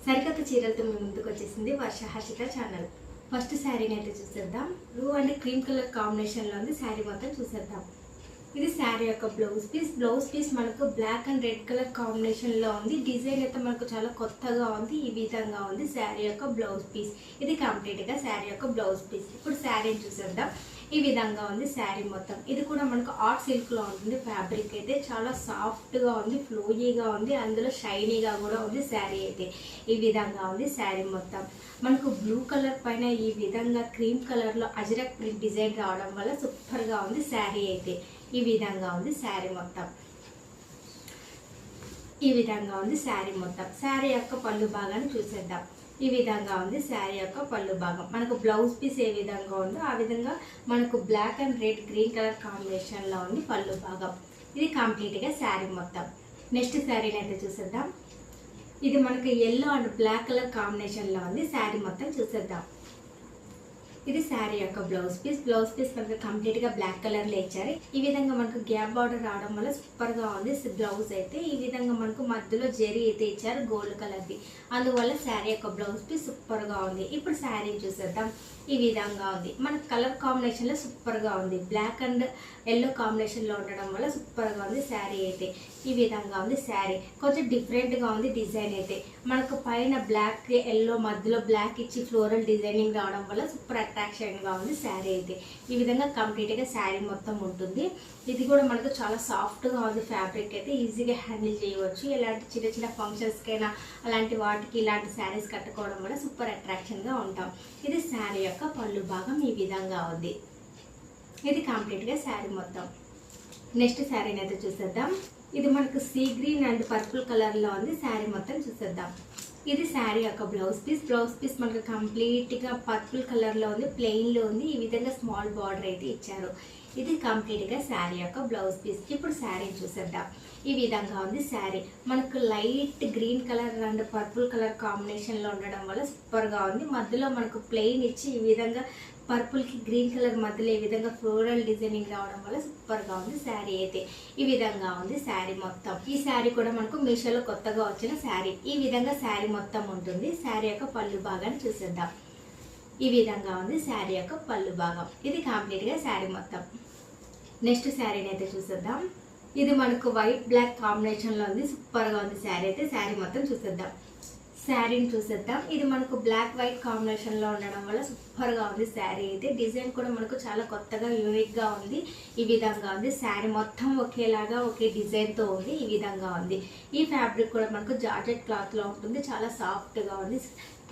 సరికొత్త చీరలతో మీ ముందుకు వచ్చేసింది వర్ష హర్షిత ఛానల్. ఫస్ట్ శారీని అయితే చూసేద్దాం. బ్లూ అండ్ క్రీమ్ కలర్ కాంబినేషన్లో ఉంది. శారీ మొత్తం చూసేద్దాం. ఇది శారీ యొక్క బ్లౌజ్ పీస్ మనకు బ్లాక్ అండ్ రెడ్ కలర్ కాంబినేషన్లో ఉంది. డిజైన్ అయితే మనకు చాలా కొత్తగా ఉంది. ఈ విధంగా ఉంది శారీ యొక్క బ్లౌజ్ పీస్. ఇది కంప్లీట్గా శారీ యొక్క బ్లౌజ్ పీస్. ఇప్పుడు శారీని చూసేద్దాం. ఈ విధంగా ఉంది శారీ మొత్తం. ఇది కూడా మనకు ఆర్ట్ సిల్క్లో ఉంటుంది. ఫ్యాబ్రిక్ అయితే చాలా సాఫ్ట్గా ఉంది, ఫ్లోయీగా ఉంది, అందులో షైనీగా కూడా ఉంది శారీ అయితే. ఈ విధంగా ఉంది శారీ మొత్తం. మనకు బ్లూ కలర్ పైన ఈ విధంగా క్రీమ్ కలర్లో అజరక్ ప్రింట్ డిజైన్ రావడం వల్ల సూపర్గా ఉంది శారీ అయితే. ఈ విధంగా ఉంది శారీ మొత్తం. ఈ విధంగా ఉంది శారీ మొత్తం. శారీ యొక్క పళ్ళు భాగాన్ని చూసేద్దాం. ఈ విధంగా ఉంది శారీ యొక్క పళ్ళు భాగం. మనకు బ్లౌజ్ పీస్ ఏ విధంగా ఉందో ఆ విధంగా మనకు black and red green colour కాంబినేషన్లో ఉంది పళ్ళు భాగం. ఇది కంప్లీట్గా శారీ మొత్తం. నెక్స్ట్ శారీని అయితే చూసేద్దాం. ఇది మనకు ఎల్లో అండ్ బ్లాక్ కలర్ కాంబినేషన్లో ఉంది శారీ మొత్తం చూసేద్దాం. ఇది శారీ యొక్క బ్లౌజ్ పీస్ మనకు కంప్లీట్గా బ్లాక్ కలర్లో ఇచ్చారు. ఈ విధంగా మనకు గ్యాప్ బార్డర్ రావడం వల్ల సూపర్గా ఉంది బ్లౌజ్ అయితే. ఈ విధంగా మనకు మధ్యలో జరీ అయితే ఇచ్చారు గోల్డ్ కలర్ది, అందువల్ల శారీ యొక్క బ్లౌజ్ పీస్ సూపర్గా ఉంది. ఇప్పుడు శారీ చూసేద్దాం. ఈ విధంగా ఉంది. మనకు కలర్ కాంబినేషన్లో సూపర్గా ఉంది. బ్లాక్ అండ్ ఎల్లో కాంబినేషన్లో ఉండడం వల్ల సూపర్గా ఉంది శారీ అయితే. ఈ విధంగా ఉంది శారీ. కొంచెం డిఫరెంట్గా ఉంది డిజైన్ అయితే. మనకు పైన బ్లాక్ ఎల్లో మధ్యలో బ్లాక్ ఇచ్చి ఫ్లోరల్ డిజైనింగ్ రావడం వల్ల సూపర్ అట్రాక్షన్గా ఉంది శారీ అయితే. ఈ విధంగా కంప్లీట్గా శారీ మొత్తం ఉంటుంది. ఇది కూడా మనకు చాలా సాఫ్ట్గా ఉంది ఫ్యాబ్రిక్ అయితే. ఈజీగా హ్యాండిల్ చేయవచ్చు. ఇలాంటి చిన్న చిన్న ఫంక్షన్స్కైనా అలాంటి వాటికి ఇలాంటి శారీస్ కట్టుకోవడం వల్ల సూపర్ అట్రాక్షన్గా ఉంటాం. ఇది శారీ యొక్క పళ్ళు భాగం. ఈ విధంగా ఉంది. ఇది కంప్లీట్గా శారీ మొత్తం. నెక్స్ట్ శారీని అయితే చూసేద్దాం. ఇది మనకు సీ గ్రీన్ అండ్ పర్పుల్ కలర్లో ఉంది. శారీ మొత్తం చూసేద్దాం. ఇది శారీ యొక్క బ్లౌజ్ పీస్ మనకు కంప్లీట్గా పర్పుల్ కలర్లో ఉంది, ప్లెయిన్లో ఉంది. ఈ విధంగా స్మాల్ బార్డర్ అయితే ఇచ్చారు. ఇది కంప్లీట్గా శారీ యొక్క బ్లౌజ్ పీస్. ఇప్పుడు శారీ చూసేద్దాం. ఈ విధంగా ఉంది శారీ. మనకు light green colour and purple colour కాంబినేషన్లో ఉండడం వల్ల సూపర్గా ఉంది. మధ్యలో మనకు ప్లెయిన్ ఇచ్చి ఈ విధంగా పర్పుల్కి గ్రీన్ కలర్ మధ్యలో ఈ విధంగా ఫ్లోరల్ డిజైనింగ్ రావడం వల్ల సూపర్గా ఉంది శారీ అయితే. ఈ విధంగా ఉంది శారీ మొత్తం. ఈ శారీ కూడా మనకు మీషోలో కొత్తగా వచ్చిన శారీ. ఈ విధంగా శారీ మొత్తం ఉంటుంది. శారీ యొక్క పళ్ళు భాగాన్ని చూసేద్దాం. ఈ విధంగా ఉంది శారీ యొక్క పళ్ళు భాగం. ఇది కంప్లీట్గా శారీ మొత్తం. నెక్స్ట్ శారీని అయితే చూసేద్దాం. ఇది మనకు వైట్ బ్లాక్ కాంబినేషన్లో ఉంది. సూపర్గా ఉంది శారీ అయితే. శారీ మొత్తం చూసేద్దాం. శారీని చూసేద్దాం. ఇది మనకు బ్లాక్ వైట్ కాంబినేషన్లో ఉండడం వల్ల సూపర్గా ఉంది శారీ అయితే. డిజైన్ కూడా మనకు చాలా కొత్తగా యూనిక్గా ఉంది. ఈ విధంగా ఉంది శారీ మొత్తం ఒకేలాగా ఒకే డిజైన్తో ఉంది. ఈ విధంగా ఉంది. ఈ ఫ్యాబ్రిక్ కూడా మనకు జార్జెట్ క్లాత్లో ఉంటుంది. చాలా సాఫ్ట్గా ఉంది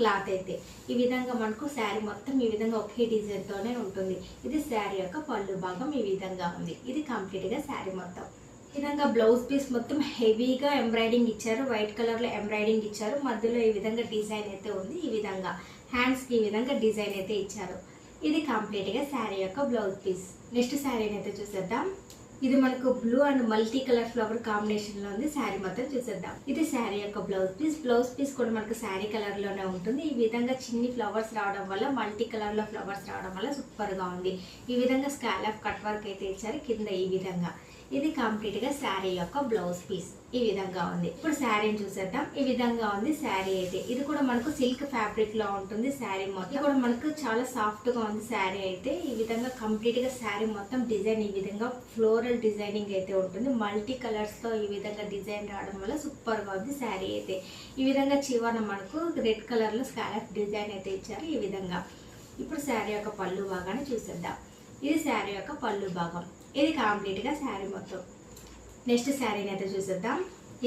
క్లాత్ అయితే. ఈ విధంగా మనకు శారీ మొత్తం ఈ విధంగా ఒకే డిజైన్తోనే ఉంటుంది. ఇది శారీ యొక్క పళ్ళు భాగం. ఈ విధంగా ఉంది. ఇది కంప్లీట్గా శారీ మొత్తం. ఈ విధంగా బ్లౌజ్ పీస్ మొత్తం హెవీగా ఎంబ్రాయిడింగ్ ఇచ్చారు. వైట్ కలర్లో ఎంబ్రాయిడింగ్ ఇచ్చారు. మధ్యలో ఈ విధంగా డిజైన్ అయితే ఉంది. ఈ విధంగా హ్యాండ్స్కి ఈ విధంగా డిజైన్ అయితే ఇచ్చారు. ఇది కంప్లీట్గా శారీ యొక్క బ్లౌజ్ పీస్. నెక్స్ట్ శారీని అయితే చూసేద్దాం. ఇది మనకు blue and multi colour flower కాంబినేషన్లో ఉంది. శారీ మొత్తం చూసేద్దాం. ఇది శారీ యొక్క బ్లౌజ్ పీస్ కూడా మనకు శారీ కలర్లోనే ఉంటుంది. ఈ విధంగా చిన్ని ఫ్లవర్స్ రావడం వల్ల మల్టీ కలర్లో ఫ్లవర్స్ రావడం వల్ల సూపర్గా ఉంది. ఈ విధంగా స్కాలప్ కట్ వర్క్ అయితే ఇచ్చారు కింద. ఈ విధంగా ఇది కంప్లీట్గా శారీ యొక్క బ్లౌజ్ పీస్. ఈ విధంగా ఉంది. ఇప్పుడు శారీని చూసేద్దాం. ఈ విధంగా ఉంది శారీ అయితే. ఇది కూడా మనకు సిల్క్ ఫ్యాబ్రిక్లో ఉంటుంది శారీ మొత్తం. ఇది కూడా మనకు చాలా సాఫ్ట్గా ఉంది శారీ అయితే. ఈ విధంగా కంప్లీట్గా శారీ మొత్తం డిజైన్ ఈ విధంగా ఫ్లోరల్ డిజైనింగ్ అయితే ఉంటుంది. మల్టీ కలర్స్తో ఈ విధంగా డిజైన్ రావడం వల్ల సూపర్గా ఉంది శారీ అయితే. ఈ విధంగా చివరన మనకు రెడ్ కలర్లో స్కాలప్ డిజైన్ అయితే ఇచ్చారు. ఈ విధంగా. ఇప్పుడు శారీ యొక్క పళ్ళు భాగాన్ని చూసేద్దాం. ఇది శారీ యొక్క పళ్ళు భాగం. ఇది కంప్లీట్గా శారీ మొత్తం. నెక్స్ట్ శారీని అయితే చూసేద్దాం.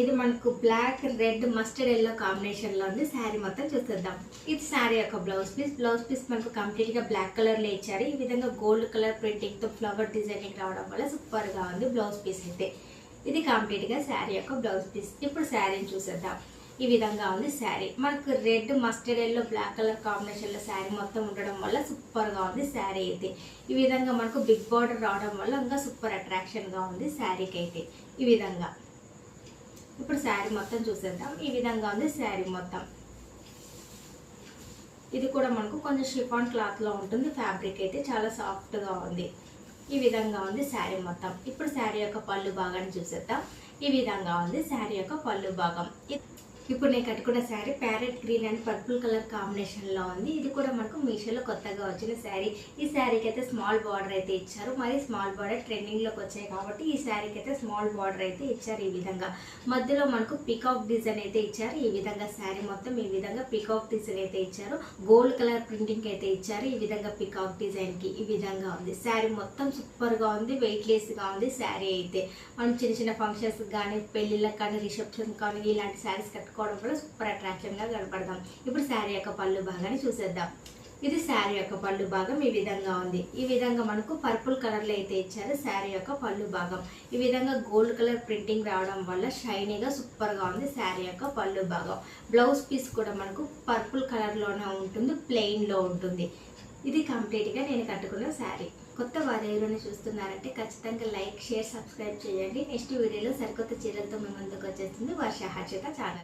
ఇది మనకు బ్లాక్ రెడ్ మస్టర్డ్ ఎల్లో కాంబినేషన్లో ఉంది. శారీ మొత్తం చూసేద్దాం. ఇది శారీ యొక్క బ్లౌజ్ పీస్ మనకు కంప్లీట్గా బ్లాక్ కలర్లో ఇచ్చారు. ఈ విధంగా గోల్డ్ కలర్ ప్రింటింగ్తో ఫ్లవర్ డిజైనింగ్ రావడం వల్ల సూపర్గా ఉంది బ్లౌజ్ పీస్ అయితే. ఇది కంప్లీట్గా శారీ యొక్క బ్లౌజ్ పీస్. ఇప్పుడు శారీని చూసేద్దాం. ఈ విధంగా ఉంది శారీ. మనకు red mustard yellow black colour కాంబినేషన్లో శారీ మొత్తం ఉండడం వల్ల సూపర్గా ఉంది శారీ అయితే. ఈ విధంగా మనకు బిగ్ బార్డర్ రావడం వల్ల ఇంకా సూపర్ అట్రాక్షన్గా ఉంది శారీకి అయితే. ఈ విధంగా ఇప్పుడు శారీ మొత్తం చూసేద్దాం. ఈ విధంగా ఉంది శారీ మొత్తం. ఇది కూడా మనకు కొంచెం షిఫాన్ క్లాత్లో ఉంటుంది. ఫ్యాబ్రిక్ అయితే చాలా సాఫ్ట్గా ఉంది. ఈ విధంగా ఉంది శారీ మొత్తం. ఇప్పుడు శారీ యొక్క పళ్ళు భాగాన్ని చూసేద్దాం. ఈ విధంగా ఉంది శారీ యొక్క పళ్ళు భాగం. ఇప్పుడు నేను కట్టుకున్న sari parrot green and purple colour కాంబినేషన్లో ఉంది. ఇది కూడా మనకు మీషోలో కొత్తగా వచ్చిన శారీ. ఈ శారీకి అయితే స్మాల్ బార్డర్ అయితే ఇచ్చారు. మరి స్మాల్ బార్డర్ ట్రెండింగ్లోకి వచ్చాయి కాబట్టి ఈ శారీకి అయితే స్మాల్ బార్డర్ అయితే ఇచ్చారు. ఈ విధంగా మధ్యలో మనకు పికాక్ డిజైన్ అయితే ఇచ్చారు. ఈ విధంగా శారీ మొత్తం ఈ విధంగా పికాక్ డిజైన్ అయితే ఇచ్చారు. గోల్డ్ కలర్ ప్రింటింగ్ అయితే ఇచ్చారు. ఈ విధంగా పికాక్ డిజైన్కి ఈ విధంగా ఉంది. శారీ మొత్తం సూపర్గా ఉంది, వెయిట్లెస్గా ఉంది శారీ అయితే. మనం చిన్న చిన్న ఫంక్షన్స్ కానీ, పెళ్ళిళ్ళకి కానీ, రిసెప్షన్ కానీ ఇలాంటి శారీస్ కట్టుకోవడం కూడా సూపర్ అట్రాక్షన్గా కనపడదాం. ఇప్పుడు శారీ యొక్క పళ్ళు భాగాన్ని చూసేద్దాం. ఇది శారీ యొక్క పళ్ళు భాగం ఈ విధంగా ఉంది. ఈ విధంగా మనకు పర్పుల్ కలర్లో అయితే ఇచ్చారు శారీ యొక్క పళ్ళు భాగం. ఈ విధంగా గోల్డ్ కలర్ ప్రింటింగ్ రావడం వల్ల షైనీగా సూపర్గా ఉంది శారీ యొక్క పళ్ళు భాగం. బ్లౌజ్ పీస్ కూడా మనకు పర్పుల్ కలర్లోనే ఉంటుంది, ప్లెయిన్లో ఉంటుంది. ఇది కంప్లీట్గా నేను కట్టుకున్న శారీ. కొత్త వారు ఎవరైనా చూస్తున్నారంటే ఖచ్చితంగా లైక్, షేర్, సబ్స్క్రైబ్ చేయండి. నెక్స్ట్ వీడియోలో సరికొత్త చీరలతో మీ ముందుకు వచ్చేస్తుంది వర్ష హర్షిత ఛానల్.